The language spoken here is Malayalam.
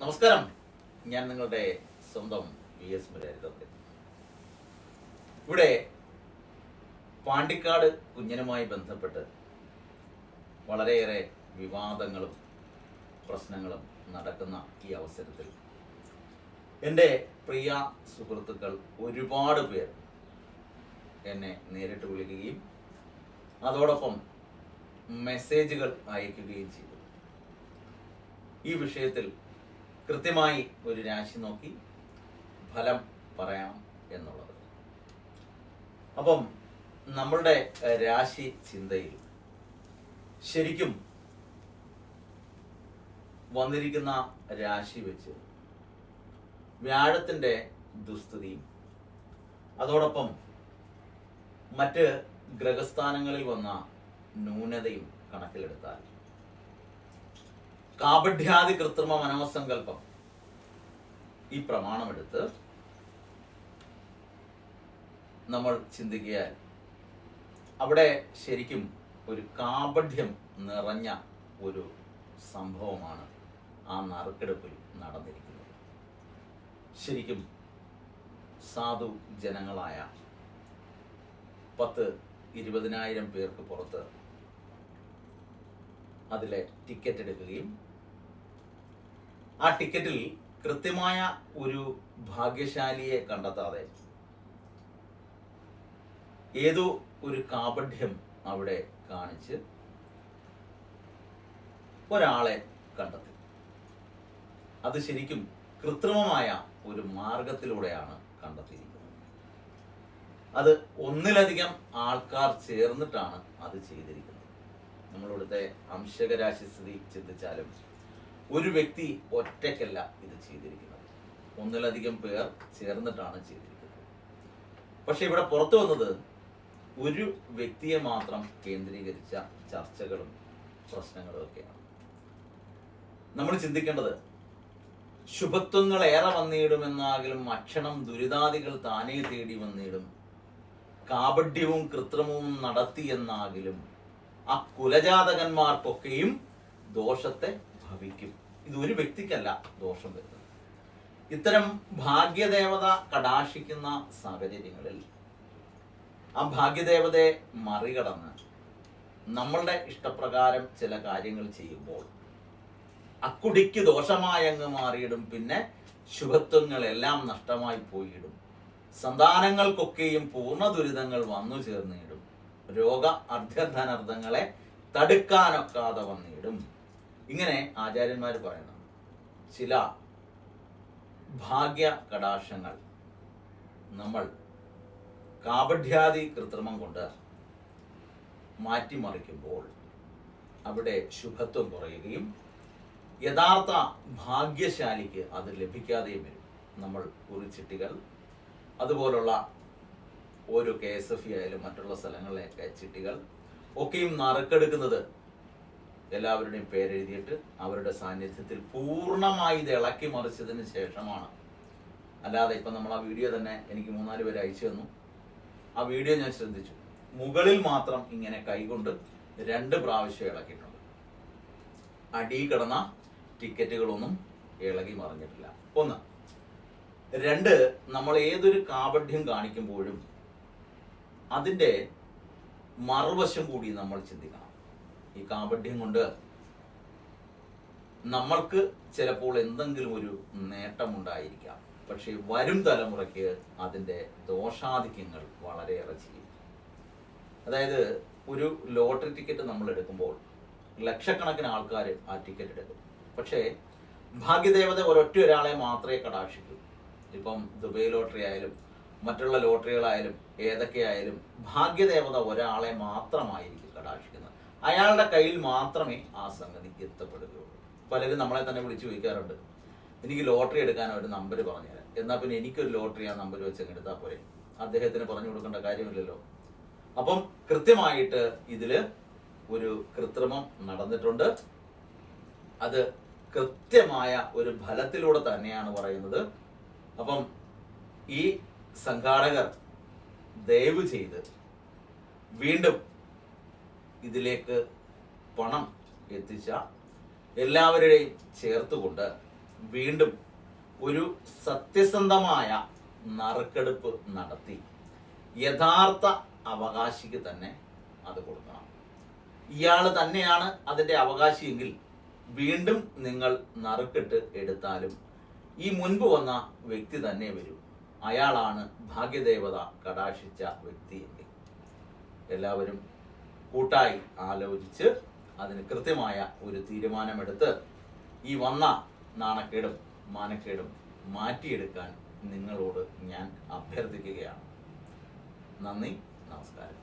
നമസ്കാരം, ഞാൻ നിങ്ങളുടെ സ്വന്തം VS മുരളീധരൻ. ഇവിടെ പാണ്ടിക്കാട് കുഞ്ഞനുമായി ബന്ധപ്പെട്ട് വളരെയേറെ വിവാദങ്ങളും പ്രശ്നങ്ങളും നടക്കുന്ന ഈ അവസരത്തിൽ എൻ്റെ പ്രിയ സുഹൃത്തുക്കൾ ഒരുപാട് പേർ എന്നെ നേരിട്ട് വിളിക്കുകയും അതോടൊപ്പം മെസ്സേജുകൾ അയക്കുകയും ചെയ്തു. ഈ വിഷയത്തിൽ കൃത്യമായി ഒരു രാശി നോക്കി ഫലം പറയണം എന്നുള്ളത്. അപ്പം നമ്മളുടെ രാശി ചിന്തയിൽ ശരിക്കും വന്നിരിക്കുന്ന രാശി വെച്ച് വ്യാഴത്തിൻ്റെ ദുസ്ഥിതിയും അതോടൊപ്പം മറ്റ് ഗ്രഹസ്ഥാനങ്ങളിൽ വന്ന ന്യൂനതയും കണക്കിലെടുത്താൽ കാപഢ്യാദി കൃത്രിമ മനോസങ്കല്പം ഈ പ്രമാണമെടുത്ത് നമ്മൾ ചിന്തിക്കുകയാൽ അവിടെ ശരിക്കും ഒരു കാപഢ്യം നിറഞ്ഞ ഒരു സംഭവമാണ് ആ നറുക്കെടുപ്പിൽ നടന്നിരിക്കുന്നത്. ശരിക്കും സാധു ജനങ്ങളായ 10-20,000 പേർക്ക് പുറത്ത് അതിലെ ടിക്കറ്റ് എടുക്കുകയും ആ ടിക്കറ്റിൽ കൃത്യമായ ഒരു ഭാഗ്യശാലിയെ കണ്ടെത്താതെ ഏതോ ഒരു കാപഢ്യം അവിടെ കാണിച്ച് ഒരാളെ കണ്ടെത്തി. അത് ശരിക്കും കൃത്രിമമായ ഒരു മാർഗത്തിലൂടെയാണ് കണ്ടെത്തിയിരിക്കുന്നത്. അത് ഒന്നിലധികം ആൾക്കാർ ചേർന്നിട്ടാണ് അത് ചെയ്തിരിക്കുന്നത്. നമ്മളിവിടുത്തെ അംശകരാശിസ്ഥിതി ചിന്തിച്ചാലും ഒരു വ്യക്തി ഒറ്റയ്ക്കല്ല ഇത് ചെയ്തിരിക്കുന്നത്, ഒന്നിലധികം പേർ ചേർന്നിട്ടാണ് ചെയ്തിരിക്കുന്നത്. പക്ഷെ ഇവിടെ പുറത്തു വന്നത് ഒരു വ്യക്തിയെ മാത്രം കേന്ദ്രീകരിച്ച ചർച്ചകളും പ്രശ്നങ്ങളും ഒക്കെയാണ്. നമ്മൾ ചിന്തിക്കേണ്ടത് ശുഭത്വങ്ങൾ ഏറെ വന്നിടുമെന്നാകിലും അക്ഷണം ദുരിതാദികൾ താനേ തേടി വന്നിടും, കാപഢ്യവും കൃത്രിമവും നടത്തിയെന്നാകിലും ആ കുലജാതകന്മാർക്കൊക്കെയും ദോഷത്തെ ഭവിക്കും. ഇത് ഒരു വ്യക്തിക്കല്ല ദോഷം വരുന്നത്. ഇത്തരം ഭാഗ്യദേവത കടാക്ഷിക്കുന്ന സാഹചര്യങ്ങളിൽ ആ ഭാഗ്യദേവതയെ മറികടന്ന് നമ്മളുടെ ഇഷ്ടപ്രകാരം ചില കാര്യങ്ങൾ ചെയ്യുമ്പോൾ അക്കുടിക്ക് ദോഷമായങ്ങ് മാറിയിടും. പിന്നെ ശുഭത്വങ്ങളെല്ലാം നഷ്ടമായി പോയിടും. സന്താനങ്ങൾക്കൊക്കെയും പൂർണ്ണ ദുരിതങ്ങൾ വന്നു ചേർന്നിടും. രോഗ അർദ്ധധനർത്ഥങ്ങളെ തടുക്കാനൊക്കാതെ വന്നിടും. ഇങ്ങനെ ആചാര്യന്മാർ പറയുന്നു. ചില ഭാഗ്യ കടാക്ഷങ്ങൾ നമ്മൾ കാപഢ്യാദി കൃത്രിമം കൊണ്ട് മാറ്റിമറിക്കുമ്പോൾ അവിടെ ശുഭത്വം കുറയുകയും യഥാർത്ഥ ഭാഗ്യശാലിക്ക് അത് ലഭിക്കാതെയും വരും. നമ്മൾ കുറിച്ചിട്ടികൾ അതുപോലുള്ള ഓരോ KSFE ആയാലും മറ്റുള്ള സ്ഥലങ്ങളിലെയൊക്കെ ചിട്ടികൾ ഒക്കെയും നറുക്കെടുക്കുന്നത് എല്ലാവരുടെയും പേരെഴുതിയിട്ട് അവരുടെ സാന്നിധ്യത്തിൽ പൂർണ്ണമായി ഇത് ഇളക്കി മറിച്ചതിന് ശേഷമാണ്. അല്ലാതെ ഇപ്പം നമ്മൾ ആ വീഡിയോ തന്നെ എനിക്ക് 3-4 പേര് അയച്ചു തന്നു. ആ വീഡിയോ ഞാൻ ശ്രദ്ധിച്ചു. മുകളിൽ മാത്രം ഇങ്ങനെ കൈകൊണ്ട് 2 പ്രാവശ്യം ഇളക്കിയിട്ടുണ്ട്. അടി കിടന്ന ടിക്കറ്റുകളൊന്നും ഇളകി മറിഞ്ഞിട്ടില്ല. 1. 2, നമ്മൾ ഏതൊരു കാപഢ്യം കാണിക്കുമ്പോഴും അതിൻ്റെ മറുവശം കൂടി നമ്മൾ ചിന്തിക്കണം. ഈ കാപഢ്യം കൊണ്ട് നമ്മൾക്ക് ചിലപ്പോൾ എന്തെങ്കിലും ഒരു നേട്ടമുണ്ടായിരിക്കാം, പക്ഷേ വരും തലമുറയ്ക്ക് അതിൻ്റെ ദോഷാധിക്യങ്ങൾ വളരെയേറെ ചെയ്യും. അതായത് ഒരു ലോട്ടറി ടിക്കറ്റ് നമ്മൾ എടുക്കുമ്പോൾ ലക്ഷക്കണക്കിന് ആൾക്കാർ ആ ടിക്കറ്റ് എടുക്കും. പക്ഷേ ഭാഗ്യദേവത ഒരൊരാളെ മാത്രമേ കടാക്ഷിക്കൂ. ഇപ്പം ദുബൈ ലോട്ടറി ആയാലും മറ്റുള്ള ലോട്ടറികളായാലും ഏതൊക്കെയായാലും ഭാഗ്യദേവത ഒരാളെ മാത്രമായിരിക്കും കടാക്ഷിക്കുന്നത്. അയാളുടെ കയ്യിൽ മാത്രമേ ആ സംഗതി എത്തപ്പെടുകയുള്ളൂ. പലരും നമ്മളെ തന്നെ വിളിച്ചു ചോദിക്കാറുണ്ട്, എനിക്ക് ലോട്ടറി എടുക്കാൻ ഒരു നമ്പർ പറഞ്ഞുതരാം, എന്നാൽ പിന്നെ എനിക്കൊരു ലോട്ടറി ആ നമ്പർ വെച്ച് എടുത്താൽ പോരെ, അദ്ദേഹത്തിന് പറഞ്ഞു കൊടുക്കേണ്ട കാര്യമില്ലല്ലോ. അപ്പം കൃത്യമായിട്ട് ഇതിൽ ഒരു കൃത്രിമം നടന്നിട്ടുണ്ട്. അത് കൃത്യമായ ഒരു ഫലത്തിലൂടെ തന്നെയാണ് പറയുന്നത്. അപ്പം ഈ സംഘാടകർ ദയവ് ചെയ്ത് വീണ്ടും ഇതിലേക്ക് പണം എത്തിച്ച എല്ലാവരുടെയും ചേർത്തുകൊണ്ട് വീണ്ടും ഒരു സത്യസന്ധമായ നറുക്കെടുപ്പ് നടത്തി യഥാർത്ഥ അവകാശിക്ക് തന്നെ അത് കൊടുക്കണം. ഇയാൾ തന്നെയാണ് അതിൻ്റെ അവകാശിയെങ്കിൽ വീണ്ടും നിങ്ങൾ നറുക്കിട്ട് എടുത്താലും ഈ മുൻപ് വന്ന വ്യക്തി തന്നെ വരും. അയാളാണ് ഭാഗ്യദേവത കടാക്ഷിച്ച വ്യക്തിയെങ്കിൽ എല്ലാവരും കൂട്ടായി ആലോചിച്ച് അതിന് കൃത്യമായ ഒരു തീരുമാനമെടുത്ത് ഈ വന്ന നാണക്കേടും മാനക്കേടും മാറ്റിയെടുക്കാൻ നിങ്ങളോട് ഞാൻ അഭ്യർത്ഥിക്കുകയാണ്. നന്ദി, നമസ്കാരം.